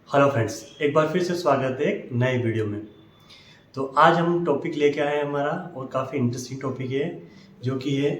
Hello friends, एक बार फिर से स्वागत है एक नए वीडियो में। तो आज हम टॉपिक लेके आए हैं हमारा और काफ़ी इंटरेस्टिंग टॉपिक है जो कि है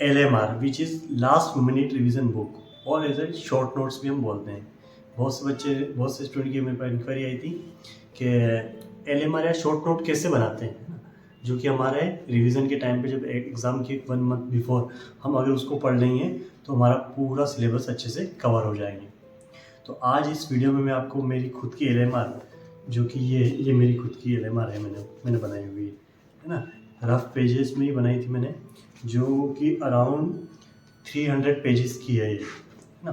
LMR which is last minute revision book और एज ए शॉर्ट नोट्स भी हम बोलते हैं। बहुत से स्टूडेंट की मेरे पास इंक्वायरी आई थी कि LMR या शॉर्ट नोट कैसे बनाते हैं, है ना, जो कि हमारे रिवीजन के टाइम पे जब एग्ज़ाम के 1 मंथ बिफोर हम अगर उसको पढ़ लेंगे तो हमारा पूरा सिलेबस अच्छे से कवर हो जाएंगे। तो आज इस वीडियो में मैं आपको मेरी खुद की LMR, जो कि ये मेरी खुद की LMR है, मैंने बनाई हुई है ना, रफ पेजेस में ही बनाई थी मैंने, जो कि अराउंड 300 पेजेस की है ये, है ना।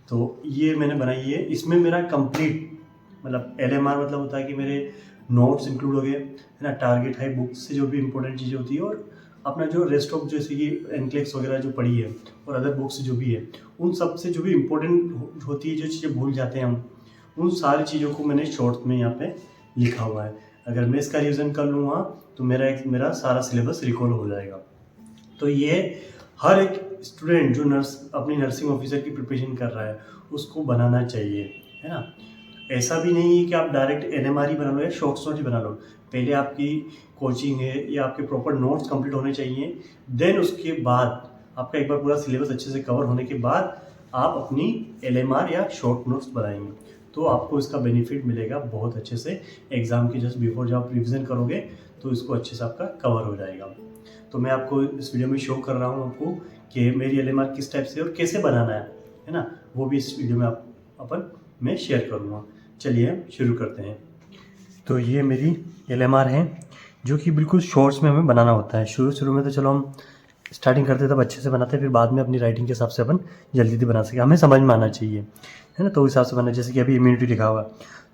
तो ये मैंने बनाई है, इसमें मेरा कंप्लीट मतलब LMR मतलब होता है कि मेरे नोट्स इंक्लूड हो गए, है ना, टारगेट है बुक से जो भी इंपॉर्टेंट चीज़ें होती है, और अपना जो रेस्ट ऑफ जैसे कि एनक्लेक्स वगैरह जो पढ़ी है और अदर बुक्स जो भी है, उन सब से जो भी इम्पोर्टेंट होती है, जो चीज़ें भूल जाते हैं हम, उन सारी चीज़ों को मैंने शॉर्ट में यहाँ पे लिखा हुआ है। अगर मैं इसका रिविज़न कर लूँगा तो मेरा सारा सिलेबस रिकॉल हो जाएगा। तो ये हर एक स्टूडेंट जो अपनी नर्सिंग ऑफिसर की प्रिपरेशन कर रहा है उसको बनाना चाहिए, है ना। ऐसा भी नहीं है कि आप डायरेक्ट LMR ही बना लो या शॉर्ट्स नोट ही बना लो। पहले आपकी कोचिंग है या आपके प्रॉपर नोट्स कंप्लीट होने चाहिए, देन उसके बाद आपका एक बार पूरा सिलेबस अच्छे से कवर होने के बाद आप अपनी LMR या शॉर्ट नोट्स बनाएंगे, तो आपको इसका बेनिफिट मिलेगा बहुत अच्छे से। एग्ज़ाम के जस्ट बिफोर जब आप रिविज़न करोगे तो इसको अच्छे से आपका कवर हो जाएगा। तो मैं आपको इस वीडियो में शो कर रहा हूँ आपको कि मेरी LMR किस टाइप से और कैसे बनाना है ना, वो भी इस वीडियो में मैं शेयर करूँगा। चलिए हम शुरू करते हैं। तो ये मेरी LMR है जो कि बिल्कुल शॉर्ट्स में हमें बनाना होता है। शुरू में तो चलो हम स्टार्टिंग करते तब अच्छे से बनाते हैं, फिर बाद में अपनी राइटिंग के हिसाब से अपन जल्दी बना सके, हमें समझ में आना चाहिए, है ना। तो उस हिसाब से बना, जैसे कि अभी इम्यूनिटी लिखा हुआ,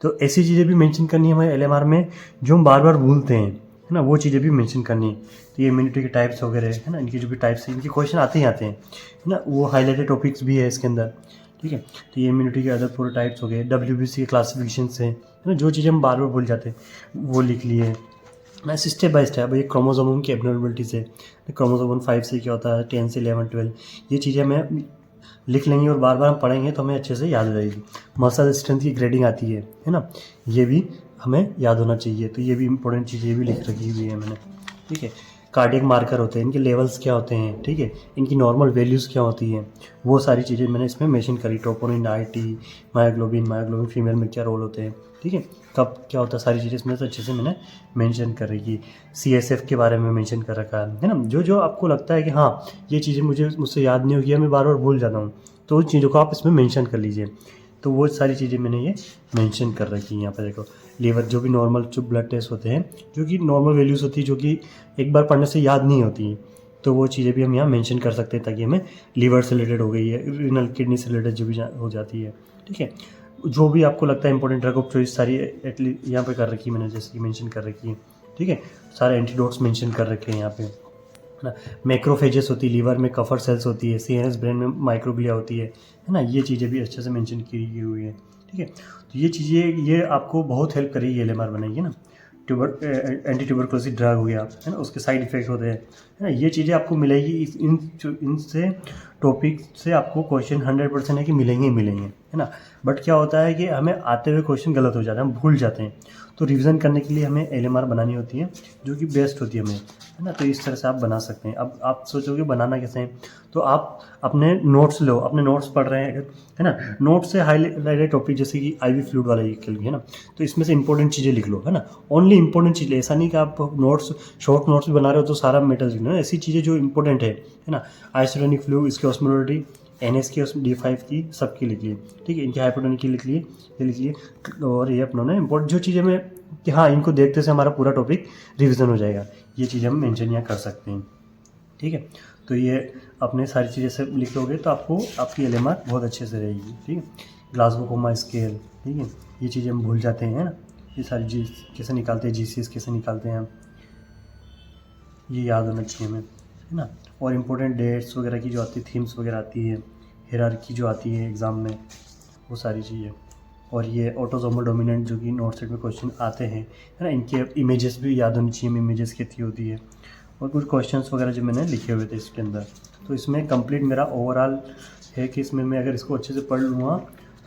तो ऐसी चीज़ें भी मेंशन करनी है हमें LMR में जो हम बार बार भूलते हैं, है ना, वो चीज़ें भी मेंशन करनी है। तो ये इम्यूनिटी के टाइप्स वगैरह, है ना, इनकी जो भी टाइप्स हैं, इनके क्वेश्चन आते हैं, है ना, वो हाईलाइटेड टॉपिक्स भी है इसके अंदर, ठीक है। तो ये इम्यूनिटी के अदर पूरे टाइप्स हो गए, WBC के क्लासिफिकेशन है ना, जो चीज़ें हम बार बार भूल जाते हैं वो लिख लिए ना, स्टेप बाय स्टेप। ये क्रोमोसोम की एबनॉर्मलिटीज़ है, क्रोमोसोम 5 से क्या होता है, 10 से 11 12, ये चीज़ें हमें लिख लेंगे और बार बार हम पढ़ेंगे तो हमें अच्छे से याद हो जाएगी। मसल स्ट्रेंथ की ग्रेडिंग आती है ना, ये भी हमें याद होना चाहिए। तो ये भी इंपॉर्टेंट चीज़ ये भी लिख रखी हुई है मैंने, ठीक है। कार्डियक मार्कर होते हैं, इनके लेवल्स क्या होते हैं, ठीक है, इनकी नॉर्मल वैल्यूज़ क्या होती हैं, वो सारी चीज़ें मैंने इसमें मेंशन करी। ट्रोपोनिन, RT, मायोग्लोबिन फीमेल में क्या रोल होते हैं, ठीक है, कब क्या होता है, सारी चीज़ें इसमें से अच्छे से मैंने मेंशन कर रखी। CSF के बारे में मेंशन कर रखा है ना। जो जो आपको लगता है कि हाँ ये चीज़ें मुझसे याद नहीं होगी, मैं बार बार भूल जाता हूँ, तो उन चीज़ों को आप इसमें मेंशन कर लीजिए। तो वो सारी चीज़ें मैंने ये मेंशन कर रखी हैं यहाँ पर। देखो, लीवर जो भी नॉर्मल जो ब्लड टेस्ट होते हैं, जो कि नॉर्मल वैल्यूज़ होती है, जो कि एक बार पढ़ने से याद नहीं होती, तो वो चीज़ें भी हम यहाँ मेंशन कर सकते हैं, ताकि हमें लीवर से रिलेटेड हो गई है, रीनल किडनी से रिलेटेड जो भी हो जाती है, ठीक है। जो भी आपको लगता है इंपॉर्टेंट ड्रग ऑफ चॉइस सारी एटलीस्ट यहाँ पे कर रखी है मैंने, जैसे कि मेंशन कर रखी है, ठीक है। सारे एंटीडोट्स मेंशन कर रखे हैं यहाँ पे, है ना। मैक्रोफेजेस होती है, लीवर में कफर सेल्स होती है, CNS ब्रेन में माइक्रोग्लिया होती है ना, ये चीज़ें भी अच्छे से मेंशन की हुई है, ठीक है। तो ये चीज़ें ये आपको बहुत हेल्प करेगी LMR बनाइए ना। एंटी ट्यूबरकुलोसिस ड्रग हो गया, है ना, उसके साइड इफेक्ट होते हैं, है ना, ये चीज़ें आपको मिलेगी इनसे टॉपिक से आपको क्वेश्चन 100% है कि मिलेंगे ही मिलेंगे, है ना। बट क्या होता है कि हमें आते हुए क्वेश्चन गलत हो जाते हैं, हम भूल जाते हैं, तो रिवीजन करने के लिए हमें LMR बनानी होती है, जो कि बेस्ट होती है हमें, है ना। तो इस तरह से आप बना सकते हैं। अब आप सोचोगे बनाना कैसे है, तो आप अपने नोट्स लो, अपने नोट्स पढ़ रहे हैं, है ना, नोट्स से हाईलाइटेड टॉपिक जैसे कि IV फ्लूइड वाला ये है ना, तो इसमें से इंपॉर्टेंट चीज़ें लिख लो, है ना, ओनली इंपॉर्टेंट चीज़ें। ऐसा नहीं कि आप नोट्स शॉर्ट नोट्स भी बना रहे हो तो सारा मेटल्स लिखना, ऐसी चीज़ें जो इंपॉर्टेंट है ना। आइसोटोनिक फ्लू, इसकी ऑस्मोलरिटी, NS की, D5 की, सबकी लिख लिए, ठीक है, इनकी हाइपोटोनिक की लिख लिए, ये लिख लिए। और ये अपनों ने इंपॉर्टेंट जो चीज़ें में कि हाँ इनको देखते से हमारा पूरा टॉपिक रिवीजन हो जाएगा, ये चीज़ें हम मेंशन यहाँ कर सकते हैं, ठीक है। तो ये अपने सारी चीज़ें से लिख लोगे तो आपको आपकी LMR बहुत अच्छे से रहेगी, ठीक है। ग्लासगो कोमा स्केल, ठीक है, ये चीज़ें हम भूल जाते हैं ना, ये सारी चीज़ कैसे निकालते हैं, GCS कैसे निकालते हैं हम, ये याद होना चाहिए हमें, है ना। और इम्पोर्टेंट डेट्स वगैरह की जो आती है, थीम्स वगैरह आती है, हायरार्की जो आती है एग्ज़ाम में, वो सारी चीज़ें। और ये ऑटोसोमल डोमिनेंट जो कि नोट सेट में क्वेश्चन आते हैं, है ना, इनके इमेजेस भी याद होनी चाहिए, इमेजेस कितनी होती है, और कुछ क्वेश्चंस वगैरह जो मैंने लिखे हुए थे इसके अंदर। तो इसमें कंप्लीट मेरा ओवरऑल है कि इसमें मैं अगर इसको अच्छे से पढ़ लूँगा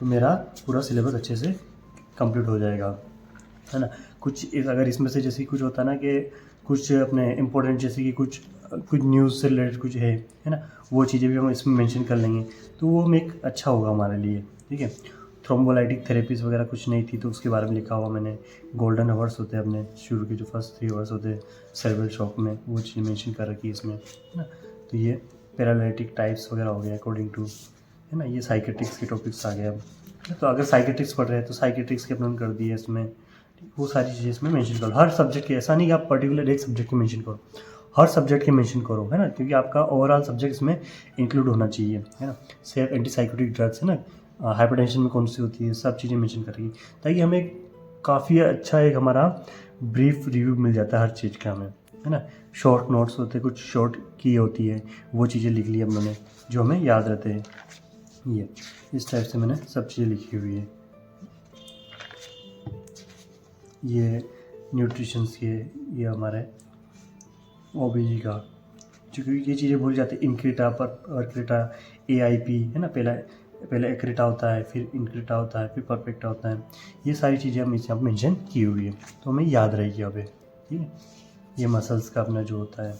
तो मेरा पूरा सिलेबस अच्छे से कंप्लीट हो जाएगा, है ना। कुछ अगर इसमें से जैसे कुछ होता है ना कि कुछ अपने इम्पोर्टेंट जैसे कि कुछ न्यूज़ से रिलेटेड कुछ है ना, वो चीज़ें भी हम इसमें मेंशन कर लेंगे, तो वो में एक अच्छा होगा हमारे लिए, ठीक है। थ्रोम्बोलाइटिक थेरेपीज वगैरह कुछ नहीं थी तो उसके बारे में लिखा हुआ मैंने। गोल्डन आवर्स होते हैं अपने शुरू के जो फर्स्ट 3 आवर्स होते हैं सेरेब्रल शॉक में, वो चीज़ मेंशन कर रखी है इसमें, है ना। तो ये पैरालिटिक टाइप्स वगैरह हो गया अकॉर्डिंग टू, है ना। ये साइकेट्रिक्स के टॉपिक्स आ गए अब। तो अगर साइकेट्रिक्स पढ़ रहे हैं तो साइकेट्रिक्स के अपने कर दिए इसमें, वो सारी चीज़ें इसमें मेंशन करो। हर सब्जेक्ट के, ऐसा नहीं कि आप पर्टिकुलर एक सब्जेक्ट के मेंशन करो, हर सब्जेक्ट के मेंशन करो, है ना, क्योंकि आपका ओवरऑल सब्जेक्ट इसमें इंक्लूड होना चाहिए, है ना। सिर्फ एंटीसाइकोटिक ड्रग्स, है ना, हाइपरटेंशन में कौन सी होती है, सब चीज़ें मेंशन करेगी, ताकि हमें काफ़ी अच्छा एक हमारा ब्रीफ रिव्यू मिल जाता है हर चीज़ का हमें, है ना। शॉर्ट नोट्स होते हैं, कुछ शॉर्ट की होती है, वो चीज़ें लिख ली हम लोगों ने जो हमें याद रहते हैं। ये इस टाइप से मैंने सब चीज़ें लिखी हुई है। ये न्यूट्रिशंस के, ये हमारे ओबीजी का, क्योंकि ये चीज़ें भूल जाते हैं। इनक्रीटा पर अर्क्रीटा, AIP, है ना, पहले एक्रीटा होता है, फिर इनक्रीटा होता है, फिर परफेक्टा होता है। ये सारी चीज़ें हम इसमें मेंशन की हुई है, तो हमें याद रहेगी अभी, ठीक है। ये मसल्स का अपना जो होता है,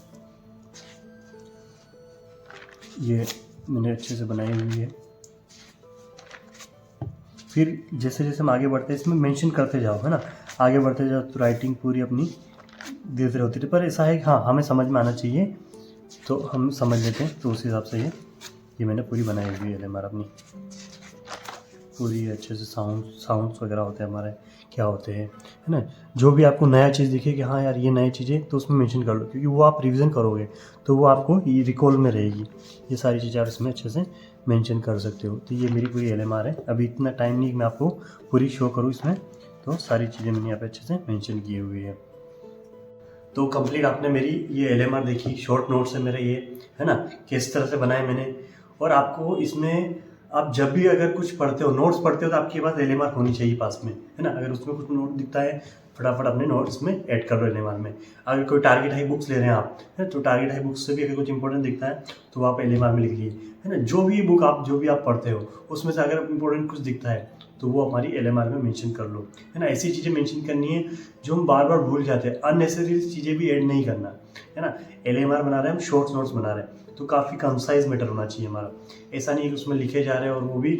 ये मैंने अच्छे से बनाई हुई है। फिर जैसे जैसे हम आगे बढ़ते हैं इसमें मेंशन करते जाओ, है ना, आगे बढ़ते जाओ तो राइटिंग पूरी अपनी धीरे धीरे होती है। पर ऐसा है कि हाँ, हमें समझ में आना चाहिए, तो हम समझ लेते हैं, तो उस हिसाब से ये मैंने पूरी बनाई हुई है LMR अपनी पूरी अच्छे से। साउंड्स वगैरह होते हैं हमारे, क्या होते हैं, है ना। जो भी आपको नया चीज़ दिखे कि हाँ यार ये नई चीज़ें, तो उसमें मेंशन कर लो, क्योंकि वो आप रिवीजन करोगे तो वो आपको ये रिकॉल में रहेगी। ये सारी चीज़ें आप इसमें अच्छे से मेंशन कर सकते हो। तो ये मेरी पूरी LMR है। अभी इतना टाइम नहीं कि मैं आपको पूरी शो करूँ इसमें, तो सारी चीज़ें मैंने यहाँ पे अच्छे से मेंशन की हुई है। तो कंप्लीट आपने मेरी ये LMR देखी, शॉर्ट नोट्स है मेरे ये, है ना, किस तरह से बनाए मैंने। और आपको इसमें, आप जब भी अगर कुछ पढ़ते हो, नोट्स पढ़ते हो, तो आपके पास LMR होनी चाहिए पास में, है ना। अगर उसमें कुछ नोट दिखता है, फटाफट अपने नोट्स में ऐड कर लो LMR में। अगर कोई टारगेट हाई बुक्स ले रहे हैं आप, है, तो टारगेट हाई बुक्स से भी अगर कुछ इंपॉर्टेंट दिखता है तो आप LMR में लिख लिए, है ना। जो भी आप पढ़ते हो उसमें से अगर इंपॉर्टेंट कुछ दिखता है तो वो हमारी LMR में मेंशन कर लो, है ना। ऐसी चीज़ें मेंशन करनी है जो हम बार बार भूल जाते हैं। अननेसेसरी चीज़ें भी ऐड नहीं करना, है ना। LMR बना रहे हैं हम, शॉर्ट नोट्स बना रहे हैं, तो काफ़ी कंसाइज मैटर होना चाहिए हमारा। ऐसा नहीं है कि उसमें लिखे जा रहे हैं और वो भी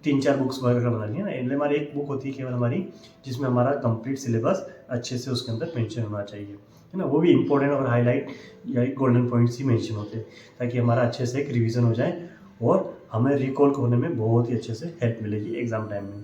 3-4 बुक्स वगैरह बनानी है ना। LMR एक बुक होती है केवल हमारी, जिसमें हमारा कंप्लीट सिलेबस अच्छे से उसके अंदर मेंशन होना चाहिए, है ना। वो भी इंपॉर्टेंट और हाईलाइट या गोल्डन पॉइंट्स ही मेंशन होते हैं, ताकि हमारा अच्छे से एक रिवीजन हो जाए और हमें रिकॉल होने में बहुत ही अच्छे से हेल्प मिलेगी एग्जाम टाइम में।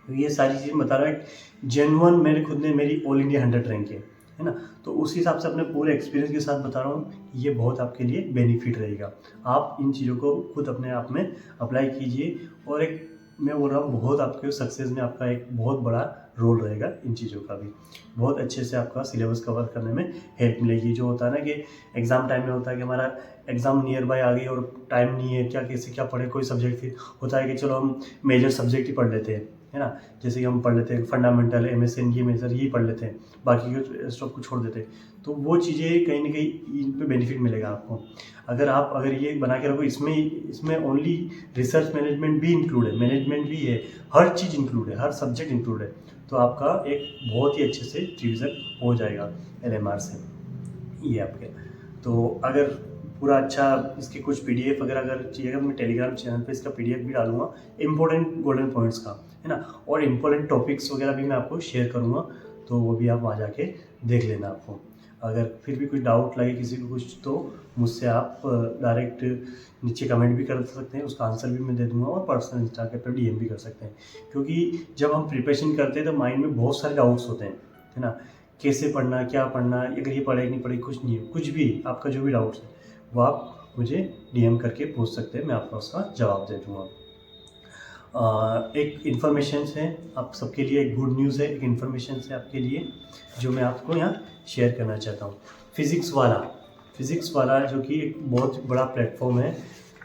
तो ये सारी चीज़ें बता रहा है जेन्युइन, मैंने खुद ने मेरी ऑल इंडिया 100 रैंक है ना। तो उस हिसाब से अपने पूरे एक्सपीरियंस के साथ बता रहा हूँ, ये बहुत आपके लिए बेनिफिट रहेगा। आप इन चीज़ों को खुद अपने आप में अप्लाई कीजिए, और एक, मैं बोल रहा हूँ, बहुत आपके सक्सेस में आपका एक बहुत बड़ा रोल रहेगा। इन चीज़ों का भी बहुत अच्छे से आपका सिलेबस कवर करने में हेल्प मिलेगी। जो होता है ना कि एग्ज़ाम टाइम में होता है कि हमारा एग्ज़ाम नियर बाय आ गई और टाइम नहीं है, क्या कैसे क्या पढ़े, कोई सब्जेक्ट, फिर होता है कि चलो हम मेजर सब्जेक्ट ही पढ़ लेते हैं, है ना। जैसे कि हम पढ़ लेते हैं फंडामेंटल, MSN, ये मेजर यही पढ़ लेते हैं, बाकी के स्टॉप को छोड़ देते हैं। तो वो चीज़ें कहीं ना कहीं इन पे बेनिफिट मिलेगा आपको। अगर ये बना के रखो, इसमें ओनली रिसर्च मैनेजमेंट भी इंक्लूड है, मैनेजमेंट भी है, हर चीज़ इंक्लूड है, हर सब्जेक्ट इंक्लूड है। तो आपका एक बहुत ही अच्छे से रिविज़न हो जाएगा LMR से ये आपके। तो अगर पूरा अच्छा इसके कुछ PDF वगैरह अगर चाहिए, मैं टेलीग्राम चैनल पे इसका PDF भी डालूंगा, इंपॉर्टेंट गोल्डन पॉइंट्स का, है ना। और इम्पोर्टेंट टॉपिक्स वगैरह भी मैं आपको शेयर करूंगा, तो वो भी आप वहाँ जाके देख लेना। आपको अगर फिर भी कुछ डाउट लगे किसी को कुछ, तो मुझसे आप डायरेक्ट नीचे कमेंट भी कर सकते हैं, उसका आंसर भी मैं दे दूंगा, और पर्सनल इंस्टा के पे DM भी कर सकते हैं। क्योंकि जब हम प्रिपरेशन करते हैं तो माइंड में बहुत सारे डाउट्स होते हैं, है ना। कैसे पढ़ना, क्या पढ़ना, अगर ये पढ़े नहीं पढ़े, कुछ नहीं है, कुछ भी आपका जो भी डाउट्स है वो आप मुझे DM करके पूछ सकते हैं, मैं आपको उसका जवाब दे दूँगा। एक इन्फॉर्मेशन है आप सबके लिए, एक गुड न्यूज़ है, एक इन्फॉर्मेशन है आपके लिए, जो मैं आपको यहाँ शेयर करना चाहता हूँ। फिज़िक्स वाला जो कि एक बहुत बड़ा प्लेटफॉर्म है,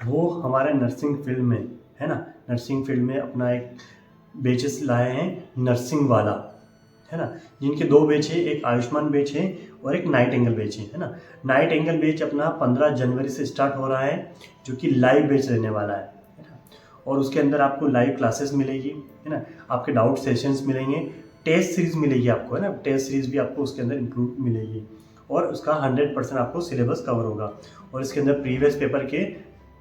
वो हमारे नर्सिंग फील्ड में, है ना, नर्सिंग फील्ड में अपना एक बेचेस लाए हैं, नर्सिंग वाला, है ना। जिनके 2 बैच है, एक आयुष्मान बैच है और एक नाइट एंगल बैच है ना। नाइट एंगल बैच अपना 15 जनवरी से स्टार्ट हो रहा है, जो कि लाइव बैच रहने वाला है ना। और उसके अंदर आपको लाइव क्लासेस मिलेगी, है ना, आपके डाउट सेशंस मिलेंगे, टेस्ट सीरीज मिलेगी आपको, है ना, टेस्ट सीरीज भी आपको उसके अंदर इंक्लूड मिलेगी, और उसका 100% आपको सिलेबस कवर होगा। और इसके अंदर प्रीवियस पेपर के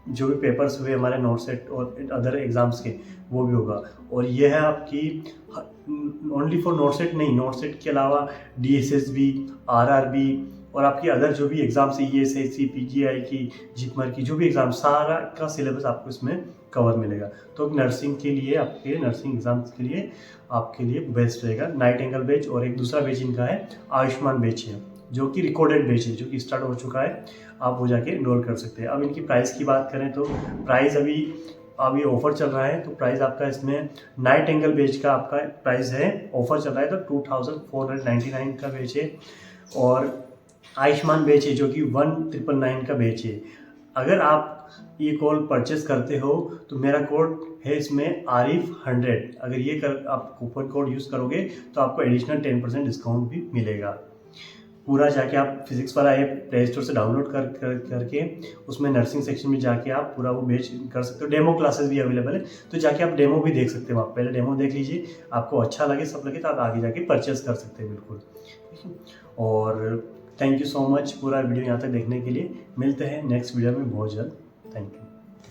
जो भी पेपर्स हुए हमारे नोट सेट और अदर एग्ज़ाम्स के, वो भी होगा। और ये है आपकी ओनली फॉर नोट सेट नहीं, नोट सेट के अलावा DSSB, RRB और आपकी अदर जो भी एग्ज़ाम्स है, ESIC, PGI की, जिपमर की, जो भी एग्ज़ाम, सारा का सिलेबस आपको इसमें कवर मिलेगा। तो नर्सिंग के लिए, आपके नर्सिंग एग्ज़ाम्स के लिए आपके लिए बेस्ट रहेगा नाइटिंगेल बैच। और एक दूसरा बैच इनका है आयुष्मान बैच है, जो कि रिकॉर्डेड बैच है, जो कि स्टार्ट हो चुका है, आप वो जाके इनरोल कर सकते हैं। अब इनकी प्राइस की बात करें तो प्राइस अभी ऑफर चल रहा है, तो प्राइस आपका इसमें नाइटिंगेल बैच का आपका प्राइस है, ऑफर चल रहा है तो 2499 का बैच है, और आयुष्मान बैच है जो कि 1999 का बैच है। अगर आप ये कॉल परचेस करते हो तो मेरा कोड है इसमें ARIF100, अगर ये आप कूपन कोड यूज़ करोगे तो आपको एडिशनल 10% डिस्काउंट भी मिलेगा। पूरा जाके आप फिजिक्स वाला ऐप प्ले स्टोर से डाउनलोड करके उसमें नर्सिंग सेक्शन में जाके आप पूरा वो बैच कर सकते हो। डेमो क्लासेस भी अवेलेबल है, तो जाके आप डेमो भी देख सकते हो। आप पहले डेमो देख लीजिए, आपको अच्छा लगे, सब लगे, तो आप आगे जाके परचेस कर सकते हैं, बिल्कुल, ठीक है। और थैंक यू सो मच पूरा वीडियो यहाँ तक देखने के लिए। मिलते हैं नेक्स्ट वीडियो में बहुत जल्द। Thank you.